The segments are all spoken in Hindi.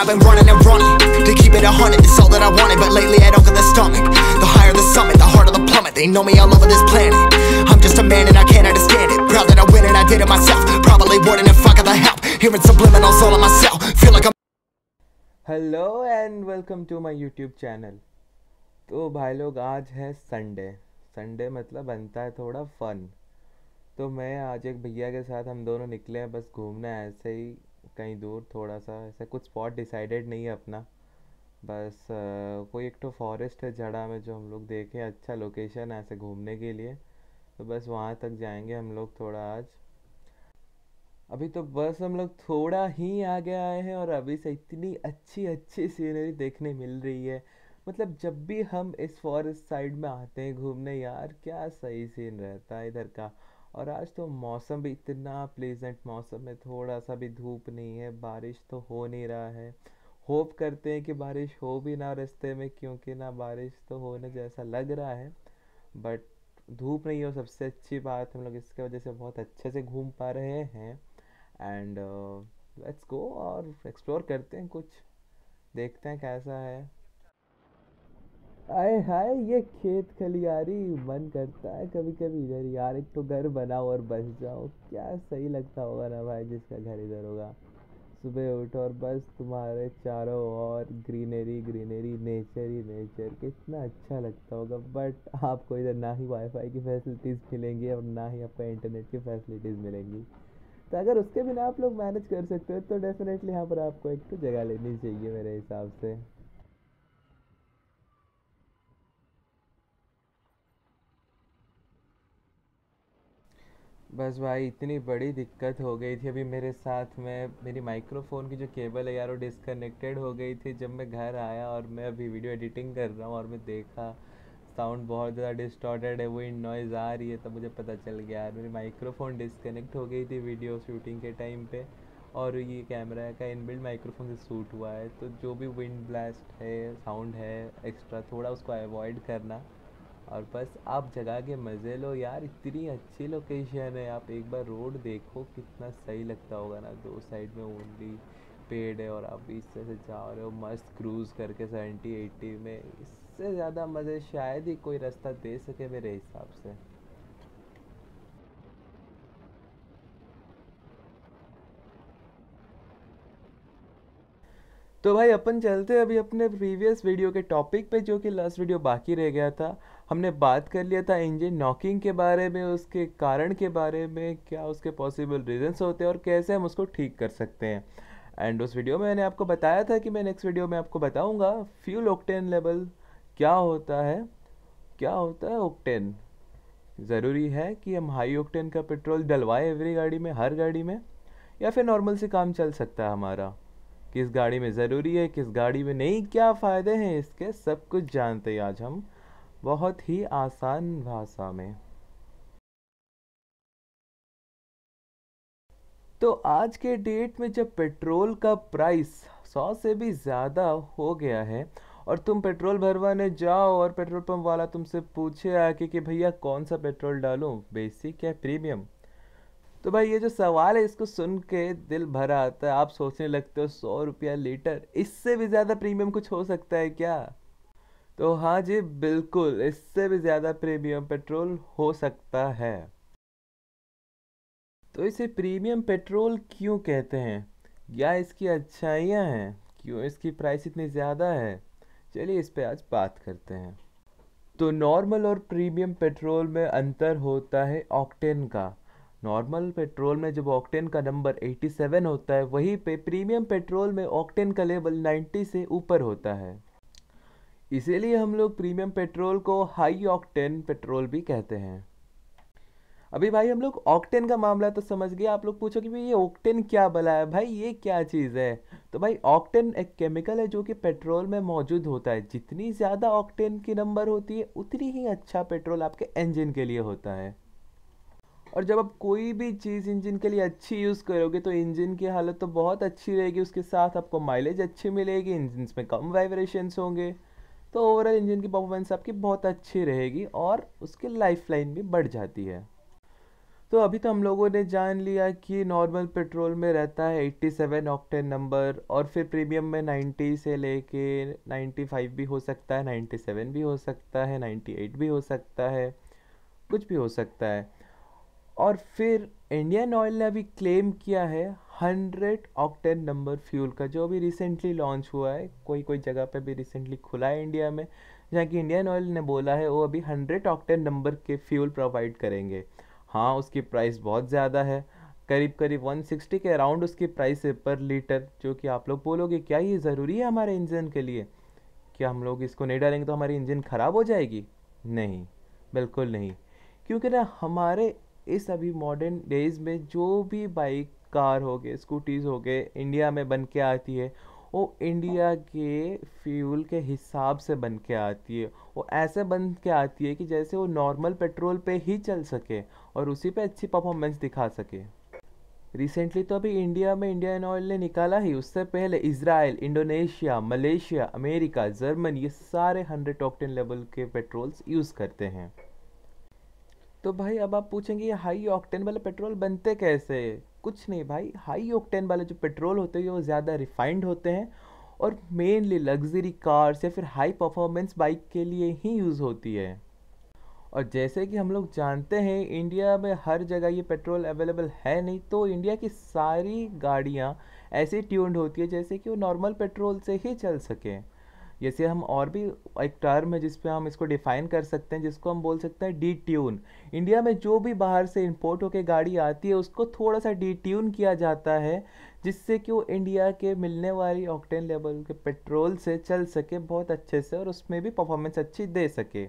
I've been running and running to keep it 100, it's all that I wanted. But lately I don't get the stomach. The higher the summit, the harder the plummet. They know me all over this planet. I'm just a man and I can't understand it. Proud that I win and I did it myself. Probably wouldn't if I got the help. Hearing subliminals all on myself. Feel like I'm hello and welcome to my YouTube channel. तो भाई लोग, आज है संडे। संडे मतलब बनता है थोड़ा फन। तो मैं आज एक भैया के साथ हम दोनों निकले हैं बस घूमने, ऐसे ही कहीं दूर थोड़ा सा। ऐसा कुछ स्पॉट डिसाइडेड नहीं है अपना, बस कोई एक तो फॉरेस्ट है जड़ा में जो हम लोग देखें, अच्छा लोकेशन है ऐसे घूमने के लिए। तो बस वहाँ तक जाएंगे हम लोग थोड़ा आज। अभी तो बस हम लोग थोड़ा ही आगे आए हैं और अभी से इतनी अच्छी अच्छी सीनरी देखने मिल रही है। मतलब जब भी हम इस फॉरेस्ट साइड में आते हैं घूमने, यार क्या सही सीन रहता है इधर का। और आज तो मौसम भी इतना प्लेजेंट मौसम है, थोड़ा सा भी धूप नहीं है, बारिश तो हो नहीं रहा है। होप करते हैं कि बारिश हो भी ना रास्ते में, क्योंकि ना बारिश तो होने जैसा लग रहा है, बट धूप नहीं हो सबसे अच्छी बात। हम लोग इसके वजह से बहुत अच्छे से घूम पा रहे हैं। एंड लेट्स गो और एक्सप्लोर करते हैं, कुछ देखते हैं कैसा है। आए हाय, ये खेत खलियारी, मन करता है कभी कभी इधर यार एक तो घर बनाओ और बस जाओ। क्या सही लगता होगा ना भाई जिसका घर इधर होगा। सुबह उठो और बस तुम्हारे चारों ओर ग्रीनरी ग्रीनरी, नेचर ही नेचर, कितना अच्छा लगता होगा। बट आपको इधर ना ही वाईफाई की फैसिलिटीज़ मिलेंगी और ना ही आपको इंटरनेट की फैसिलिटीज़ मिलेंगी। तो अगर उसके बिना आप लोग मैनेज कर सकते हो तो डेफिनेटली यहाँ पर आपको एक तो जगह लेनी चाहिए मेरे हिसाब से। बस भाई इतनी बड़ी दिक्कत हो गई थी अभी मेरे साथ में, मेरी माइक्रोफोन की जो केबल है यार वो डिसकनेक्टेड हो गई थी जब मैं घर आया और मैं अभी वीडियो एडिटिंग कर रहा हूँ और मैं देखा साउंड बहुत ज़्यादा डिस्टॉर्टेड है, विंड नॉइज़ आ रही है। तब मुझे पता चल गया यार मेरी माइक्रोफोन डिसकनेक्ट हो गई थी वीडियो शूटिंग के टाइम पे। और ये कैमरा का इनबिल्ट माइक्रोफोन से शूट हुआ है, तो जो भी विंड ब्लास्ट है, साउंड है एक्स्ट्रा, थोड़ा उसको अवॉइड करना। और बस आप जगह के मज़े लो यार, इतनी अच्छी लोकेशन है। आप एक बार रोड देखो कितना सही लगता होगा ना, दो साइड में ओनली पेड़ है और आप बीच से जा रहे हो मस्त क्रूज़ करके 70-80 में। इससे ज़्यादा मज़े शायद ही कोई रास्ता दे सके मेरे हिसाब से। तो भाई अपन चलते हैं अभी अपने प्रीवियस वीडियो के टॉपिक पे, जो कि लास्ट वीडियो बाकी रह गया था। हमने बात कर लिया था इंजन नॉकिंग के बारे में, उसके कारण के बारे में, क्या उसके पॉसिबल रीजंस होते हैं और कैसे हम उसको ठीक कर सकते हैं। एंड उस वीडियो में मैंने आपको बताया था कि मैं नेक्स्ट वीडियो में आपको बताऊंगा फ्यूल ऑक्टेन लेवल क्या होता है। क्या होता है ऑक्टेन? ज़रूरी है कि हम हाई ऑक्टेन का पेट्रोल डलवाएं एवरी गाड़ी में, हर गाड़ी में, या फिर नॉर्मल से काम चल सकता है हमारा? किस गाड़ी में ज़रूरी है, किस गाड़ी में नहीं, क्या फ़ायदे हैं इसके, सब कुछ जानते हैं आज हम बहुत ही आसान भाषा में। तो आज के डेट में जब पेट्रोल का प्राइस 100 से भी ज़्यादा हो गया है और तुम पेट्रोल भरवाने जाओ और पेट्रोल पंप वाला तुमसे पूछे आके कि भैया कौन सा पेट्रोल डालूं, बेसिक या प्रीमियम, तो भाई ये जो सवाल है इसको सुन के दिल भर आता है। आप सोचने लगते हो 100 रुपया लीटर, इससे भी ज़्यादा प्रीमियम कुछ हो सकता है क्या? तो हाँ जी बिल्कुल, इससे भी ज़्यादा प्रीमियम पेट्रोल हो सकता है। तो इसे प्रीमियम पेट्रोल क्यों कहते हैं, या इसकी अच्छाइयाँ हैं, क्यों इसकी प्राइस इतनी ज़्यादा है, चलिए इस पे आज बात करते हैं। तो नॉर्मल और प्रीमियम पेट्रोल में अंतर होता है ऑक्टेन का। नॉर्मल पेट्रोल में जब ऑक्टेन का नंबर 87 होता है, वहीं पे प्रीमियम पेट्रोल में ऑक्टेन का लेवल 90 से ऊपर होता है। इसीलिए हम लोग प्रीमियम पेट्रोल को हाई ऑक्टेन पेट्रोल भी कहते हैं। अभी भाई हम लोग ऑक्टेन का मामला तो समझ गए। आप लोग पूछोगे भाई ये ऑक्टेन क्या भला है, भाई ये क्या चीज़ है? तो भाई ऑक्टेन एक केमिकल है जो कि पेट्रोल में मौजूद होता है। जितनी ज़्यादा ऑक्टेन की नंबर होती है उतनी ही अच्छा पेट्रोल आपके इंजन के लिए होता है। और जब आप कोई भी चीज़ इंजन के लिए अच्छी यूज़ करोगे तो इंजन की हालत तो बहुत अच्छी रहेगी, उसके साथ आपको माइलेज अच्छी मिलेगी, इंजन में कम वाइब्रेशंस होंगे, तो ओवरऑल इंजन की परफॉर्मेंस आपकी बहुत अच्छी रहेगी और उसकी लाइफ लाइन भी बढ़ जाती है। तो अभी तो हम लोगों ने जान लिया कि नॉर्मल पेट्रोल में रहता है 87 ऑक्टेन नंबर, और फिर प्रीमियम में 90 से लेके 95 भी हो सकता है, 97 भी हो सकता है, 98 भी हो सकता है, कुछ भी हो सकता है। और फिर इंडियन ऑयल ने अभी क्लेम किया है 100 ऑक्टेन नंबर फ्यूल का, जो अभी रिसेंटली लॉन्च हुआ है, कोई कोई जगह पे भी रिसेंटली खुला है इंडिया में, जहाँ की इंडियन ऑयल ने बोला है वो अभी 100 ऑक्टेन नंबर के फ्यूल प्रोवाइड करेंगे। हाँ, उसकी प्राइस बहुत ज़्यादा है, करीब करीब 160 के अराउंड उसकी प्राइस है पर लीटर, जो कि आप लोग बोलोगे क्या ये ज़रूरी है हमारे इंजन के लिए? क्या हम लोग इसको नहीं डालेंगे तो हमारी इंजन ख़राब हो जाएगी? नहीं, बिल्कुल नहीं। क्योंकि ना हमारे इस अभी मॉडर्न डेज में जो भी बाइक, कार हो गए, स्कूटीज़ हो गए, इंडिया में बन के आती है, वो इंडिया के फ्यूल के हिसाब से बन के आती है। वो ऐसे बन के आती है कि जैसे वो नॉर्मल पेट्रोल पे ही चल सके और उसी पे अच्छी परफॉर्मेंस दिखा सके। रिसेंटली तो अभी इंडिया में इंडियन ऑयल ने निकाला ही, उससे पहले Israel, Indonesia, Malaysia, America, Germany, ये सारे 100 ऑक्टेन लेवल के पेट्रोल्स यूज़ करते हैं। तो भाई अब आप पूछेंगे ये हाई ऑक्टेन वाले पेट्रोल बनते कैसे? कुछ नहीं भाई, हाई ऑक्टेन वाले जो पेट्रोल होते हैं वो ज़्यादा रिफाइंड होते हैं और मेनली लग्जरी कार्स या फिर हाई परफॉर्मेंस बाइक के लिए ही यूज़ होती है। और जैसे कि हम लोग जानते हैं इंडिया में हर जगह ये पेट्रोल अवेलेबल है नहीं, तो इंडिया की सारी गाड़ियाँ ऐसे ट्यून्ड होती है जैसे कि वो नॉर्मल पेट्रोल से ही चल सके। जैसे हम और भी एक टर्म है जिस पे हम इसको डिफाइन कर सकते हैं, जिसको हम बोल सकते हैं डी ट्यून। इंडिया में जो भी बाहर से इंपोर्ट होकर गाड़ी आती है उसको थोड़ा सा डी ट्यून किया जाता है, जिससे कि वो इंडिया के मिलने वाली ऑक्टेन लेवल के पेट्रोल से चल सके बहुत अच्छे से और उसमें भी परफॉर्मेंस अच्छी दे सके।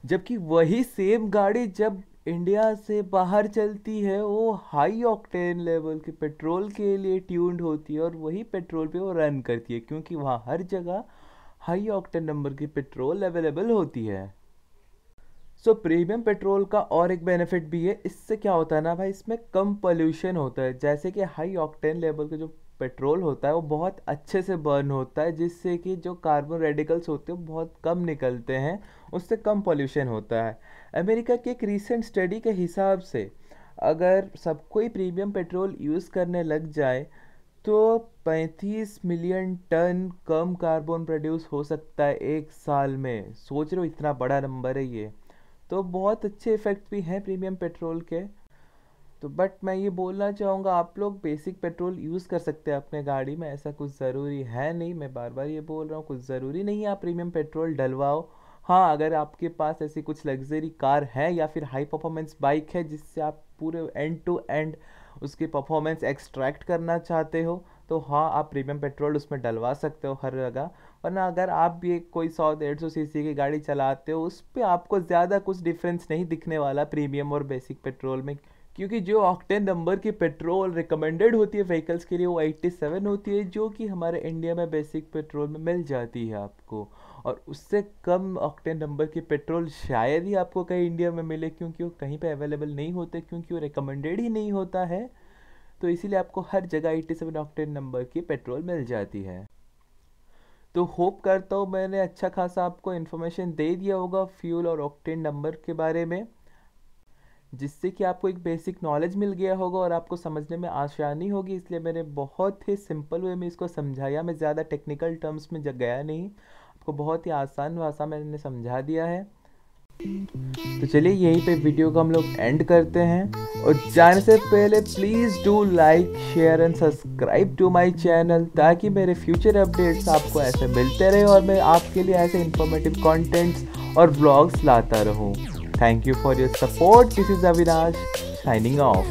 जबकि वही सेम गाड़ी जब इंडिया से बाहर चलती है वो हाई ऑक्टेन लेवल के पेट्रोल के लिए ट्यून्ड होती है और वही पेट्रोल पे वो रन करती है, क्योंकि वहाँ हर जगह हाई ऑक्टेन नंबर की पेट्रोल अवेलेबल होती है। सो प्रीमियम पेट्रोल का और एक बेनिफिट भी है, इससे क्या होता है ना भाई, इसमें कम पोल्यूशन होता है। जैसे कि हाई ऑक्टेन लेवल के जो पेट्रोल होता है वो बहुत अच्छे से बर्न होता है, जिससे कि जो कार्बन रेडिकल्स होते हैं वो बहुत कम निकलते हैं, उससे कम पोल्यूशन होता है। अमेरिका की एक रीसेंट स्टडी के हिसाब से अगर सब कोई प्रीमियम पेट्रोल यूज़ करने लग जाए तो 35 मिलियन टन कम कार्बन प्रोड्यूस हो सकता है एक साल में। सोच रहे हो इतना बड़ा नंबर है ये, तो बहुत अच्छे इफ़ेक्ट भी हैं प्रीमियम पेट्रोल के। तो बट मैं ये बोलना चाहूँगा आप लोग बेसिक पेट्रोल यूज़ कर सकते हैं अपने गाड़ी में, ऐसा कुछ ज़रूरी है नहीं। मैं बार बार ये बोल रहा हूँ, कुछ ज़रूरी नहीं है आप प्रीमियम पेट्रोल डलवाओ। हाँ, अगर आपके पास ऐसी कुछ लग्जरी कार है या फिर हाई परफॉर्मेंस बाइक है जिससे आप पूरे एंड टू एंड उसकी परफॉर्मेंस एक्सट्रैक्ट करना चाहते हो, तो हाँ आप प्रीमियम पेट्रोल उसमें डलवा सकते हो हर जगह। वरना अगर आप भी एक कोई 100-150 सीसी की गाड़ी चलाते हो उस पर आपको ज़्यादा कुछ डिफरेंस नहीं दिखने वाला प्रीमियम और बेसिक पेट्रोल में, क्योंकि जो ऑक्टेन नंबर की पेट्रोल रिकमेंडेड होती है व्हीकल्स के लिए वो 87 होती है, जो कि हमारे इंडिया में बेसिक पेट्रोल में मिल जाती है आपको। और उससे कम ऑक्टेन नंबर की पेट्रोल शायद ही आपको कहीं इंडिया में मिले, क्योंकि वो कहीं पे अवेलेबल नहीं होते, क्योंकि वो रिकमेंडेड ही नहीं होता है। तो इसीलिए आपको हर जगह 87 ऑक्टेन नंबर की पेट्रोल मिल जाती है। तो होप करता हूँ मैंने अच्छा खासा आपको इन्फॉर्मेशन दे दिया होगा फ्यूल और ऑक्टेन नंबर के बारे में, जिससे कि आपको एक बेसिक नॉलेज मिल गया होगा और आपको समझने में आसानी होगी। इसलिए मैंने बहुत ही सिंपल वे में इसको समझाया, मैं ज़्यादा टेक्निकल टर्म्स में गया नहीं, आपको बहुत ही आसान भाषा में मैंने समझा दिया है। तो चलिए यहीं पे वीडियो को हम लोग एंड करते हैं, और जाने से पहले please do like, share and subscribe to my channel, ताकि मेरे फ्यूचर अपडेट्स आपको ऐसे मिलते रहे और मैं आपके लिए ऐसे इंफॉर्मेटिव कंटेंट्स और ब्लॉग्स लाता रहूं। Thank you for your support. This is Avinash signing off.